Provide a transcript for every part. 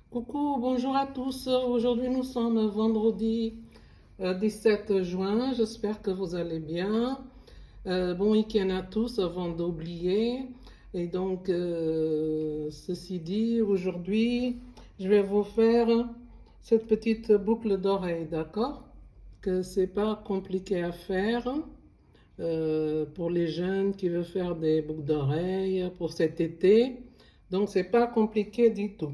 Coucou, bonjour à tous. Aujourd'hui, nous sommes vendredi 17 juin. J'espère que vous allez bien. Bon week-end à tous avant d'oublier. Et donc, ceci dit, aujourd'hui, je vais vous faire cette petite boucle d'oreille, d'accord? Que c'est pas compliqué à faire pour les jeunes qui veulent faire des boucles d'oreilles pour cet été. Donc, c'est pas compliqué du tout.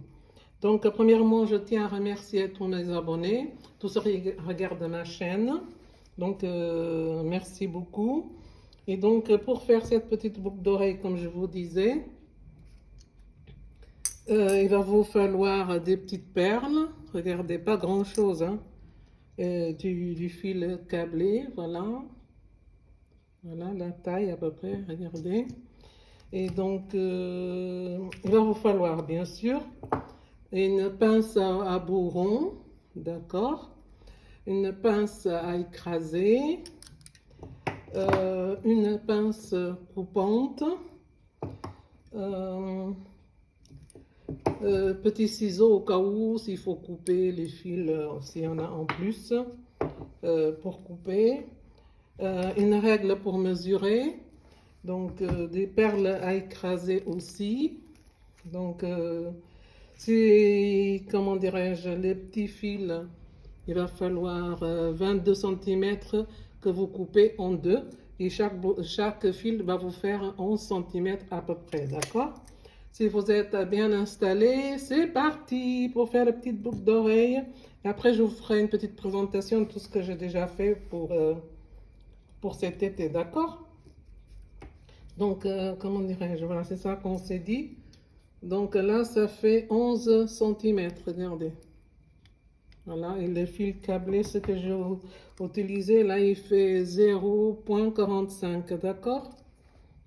Donc, premièrement, je tiens à remercier tous mes abonnés, tous ceux qui regardent ma chaîne. Donc, merci beaucoup. Et donc, pour faire cette petite boucle d'oreille, comme je vous disais, il va vous falloir des petites perles. Regardez, pas grand-chose, hein. Du fil câblé, voilà. Voilà la taille à peu près, regardez. Et donc, il va vous falloir, bien sûr, une pince à bout rond, d'accord, une pince à écraser, une pince coupante, euh, petits ciseaux au cas où s'il faut couper les fils, s'il y en a en plus, pour couper, une règle pour mesurer, donc des perles à écraser aussi, donc si, comment dirais-je, les petits fils, il va falloir 22 cm que vous coupez en deux. Et chaque fil va vous faire 11 cm à peu près, d'accord? Si vous êtes bien installé, c'est parti pour faire la petite boucle d'oreille. Après, je vous ferai une petite présentation de tout ce que j'ai déjà fait pour cet été, d'accord? Donc, comment dirais-je? Voilà, c'est ça qu'on s'est dit. Donc là, ça fait 11 cm, regardez. Voilà, et le fil câblé, ce que j'ai utilisé, là, il fait 0,45, d'accord?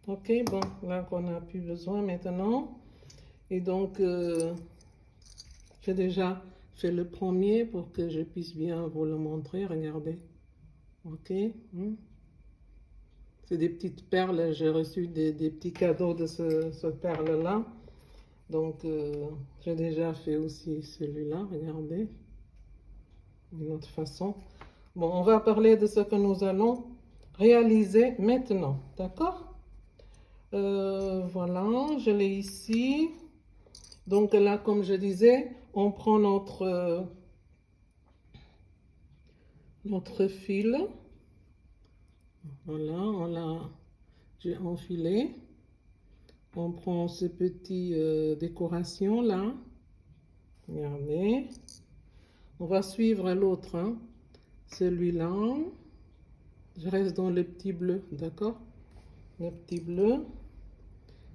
Ok, bon, là qu'on n'a plus besoin maintenant. Et donc, j'ai déjà fait le premier pour que je puisse bien vous le montrer, regardez. Ok, c'est des petites perles, j'ai reçu des petits cadeaux de ce perle-là. Donc, j'ai déjà fait aussi celui-là, regardez. D'une autre façon. Bon, on va parler de ce que nous allons réaliser maintenant, d'accord? Voilà, je l'ai ici. Donc là, comme je disais, on prend notre fil. Voilà, j'ai enfilé. On prend ces petites décorations là. Regardez. On va suivre l'autre, hein. Celui-là. Je reste dans le petit bleu, d'accord? Le petit bleu.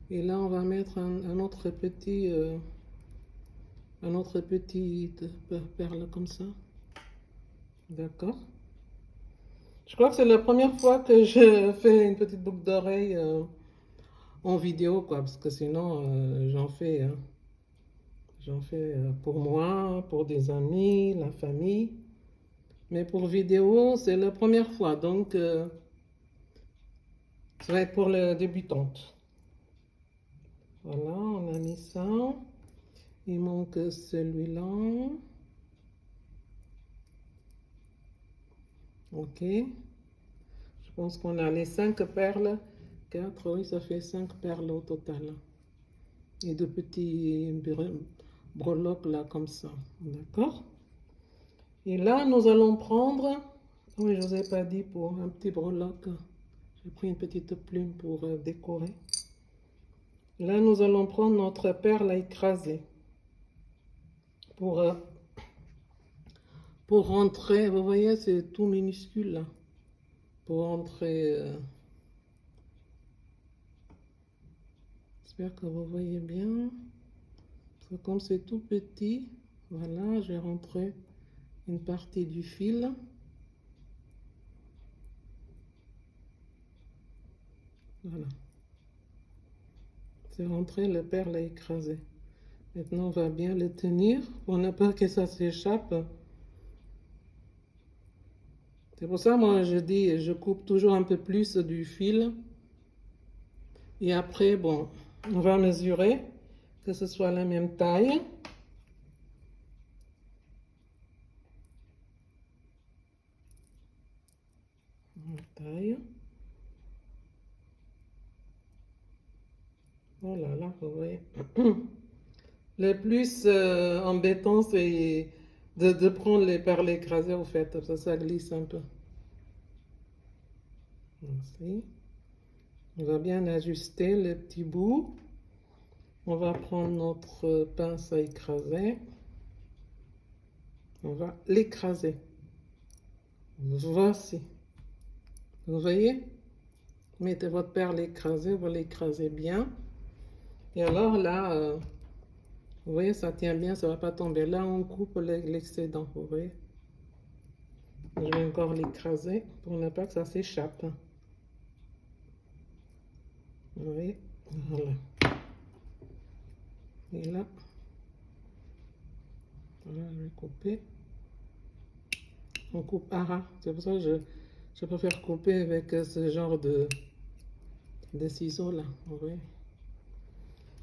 Et là, on va mettre un autre petite perle comme ça. D'accord? Je crois que c'est la première fois que je fais une petite boucle d'oreille en vidéo, quoi, parce que sinon, j'en fais, hein. J'en fais pour moi, pour des amis, la famille. Mais pour vidéo, c'est la première fois, donc ça va être pour les débutantes. Voilà, on a mis ça. Il manque celui-là. Ok. Je pense qu'on a les 5 perles. 4, oui, ça fait 5 perles au total. Et de petits breloques là, comme ça. D'accord? Et là, nous allons prendre. Oui, je ne vous ai pas dit pour un petit breloque. J'ai pris une petite plume pour décorer. Là, nous allons prendre notre perle à écraser. Pour rentrer, vous voyez, c'est tout minuscule là. Pour rentrer. J'espère que vous voyez bien. Parce que comme c'est tout petit, voilà, j'ai rentré une partie du fil. Voilà. C'est rentré, le perle à écraser. Maintenant, on va bien le tenir pour ne pas que ça s'échappe. C'est pour ça, moi, je dis, je coupe toujours un peu plus du fil. Et après, bon, on va mesurer que ce soit la même taille. taille. Oh là là, vous voyez. Le plus embêtant, c'est de prendre les perles écrasées, au fait, ça glisse un peu. Ainsi. On va bien ajuster les petits bouts. On va prendre notre pince à écraser. On va l'écraser. Voici. Vous voyez? Mettez votre perle écrasée, vous l'écrasez bien. Et alors là, vous voyez, ça tient bien, ça ne va pas tomber. Là, on coupe l'excédent, vous voyez? Je vais encore l'écraser pour ne pas que ça s'échappe. Vous voyez? Voilà. Et là, voilà, je vais couper. On coupe à ras. C'est pour ça que je préfère couper avec ce genre de ciseaux là. Vous voyez?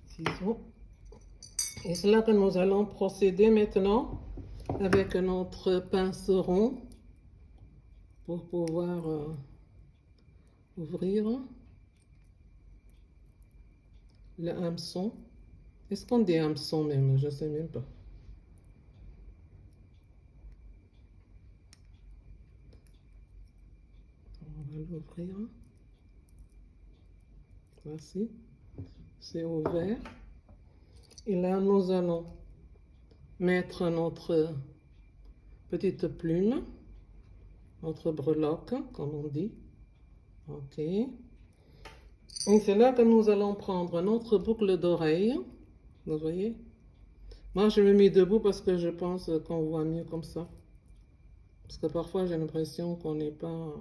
Ciseaux. Et c'est là que nous allons procéder maintenant avec notre pince rond pour pouvoir ouvrir le hameçon. Est-ce qu'on dit hameçon même? Je ne sais même pas. On va l'ouvrir. Voici. C'est ouvert. Et là, nous allons mettre notre petite plume, notre breloque, comme on dit. Ok. Et c'est là que nous allons prendre notre boucle d'oreille. Vous voyez? Moi, je me mets debout parce que je pense qu'on voit mieux comme ça. Parce que parfois, j'ai l'impression qu'on n'est pas...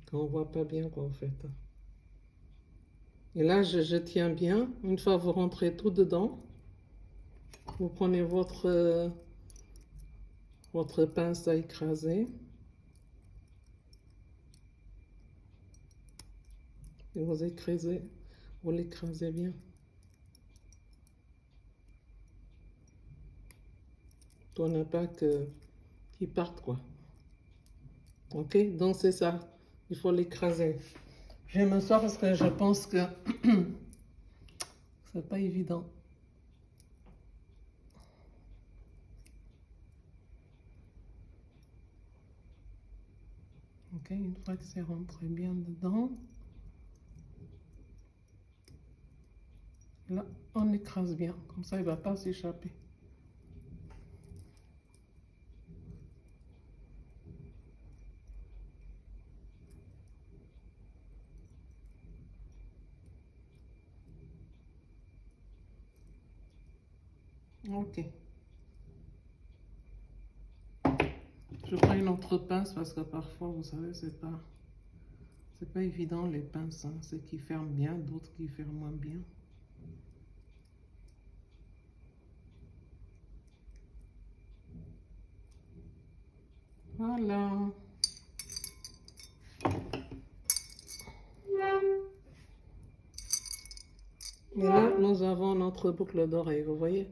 qu'on voit pas bien, quoi, en fait. Et là, je tiens bien. Une fois vous rentrez tout dedans, vous prenez votre pince à écraser. Et vous l'écrasez bien. Pour ne pas qu'il parte, quoi. Ok, donc c'est ça. Il faut l'écraser. Je vais m'asseoir parce que je pense que c'est pas évident. Ok, une fois que c'est rentré bien dedans, là, on écrase bien. Comme ça, il ne va pas s'échapper. Ok. Je prends une autre pince parce que parfois, vous savez, c'est pas évident les pinces. Hein. C'est qui ferment bien, d'autres qui ferment moins bien. Voilà. Et là, nous avons notre boucle d'oreille, vous voyez?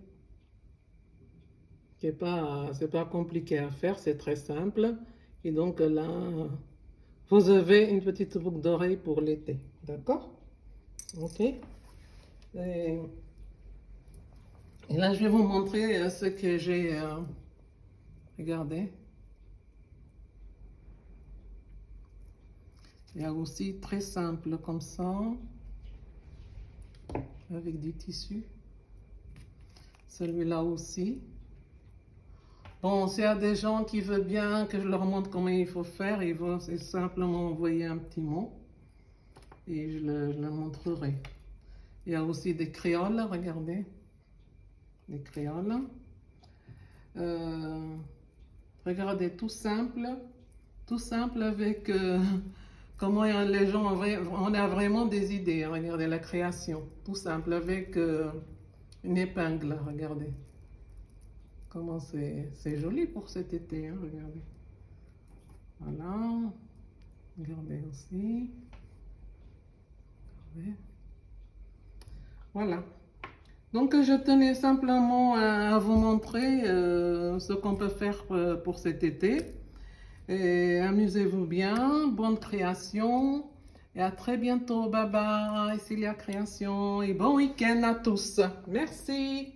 C'est pas compliqué à faire, c'est très simple. Et donc là, vous avez une petite boucle d'oreille pour l'été. D'accord? Ok? Et là, je vais vous montrer ce que j'ai. Regardez. Il y a aussi très simple comme ça, avec du tissu. Celui-là aussi. Bon, s'il y a des gens qui veulent bien que je leur montre comment il faut faire, ils vont simplement envoyer un petit mot et je le montrerai. Il y a aussi des créoles, regardez. Des créoles. Regardez, tout simple avec comment les gens, on a vraiment des idées. Regardez la création, tout simple avec une épingle, regardez. Comment c'est joli pour cet été, hein, regardez. Voilà, regardez aussi. Regardez. Voilà. Donc, je tenais simplement à vous montrer ce qu'on peut faire pour cet été. Et amusez-vous bien, bonne création. Et à très bientôt. Bye bye, Cilia Création. Et bon week-end à tous. Merci.